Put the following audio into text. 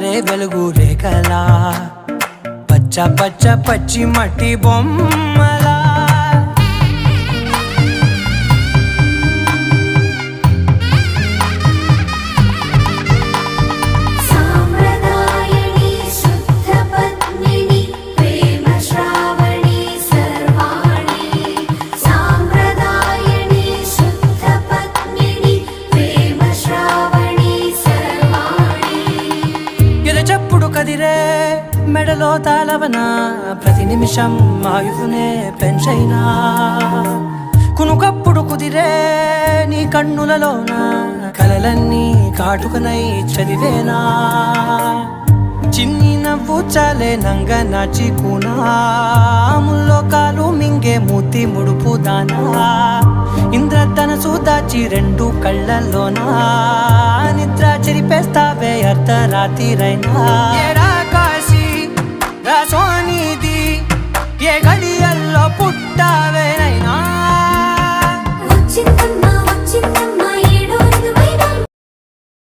జారే వెలుగు రేఖలా పచ్చ పచ్చ పచ్చి మట్టి బొమ్మలా చెప్పుడు కదిరే మెడలో తాళవన ప్రతి నిమిషం ఆయుధునే పెంచైనా కునుకప్పుడు కుదిరే నీ కన్నులలోన కలలన్నీ కాటుకనై చదివేనా చిన్ని నవ్వు చాలే నంగ నాచి కూనాముల్లో కాలు మింగే మూతి ముడుపు దానా ఇంద్రధనసు దాచి రెండు కళ్ళల్లోనా నిద్ర చెరిపేస్తావే అర్ధరాత్రిరైనా కాశీ రాసోని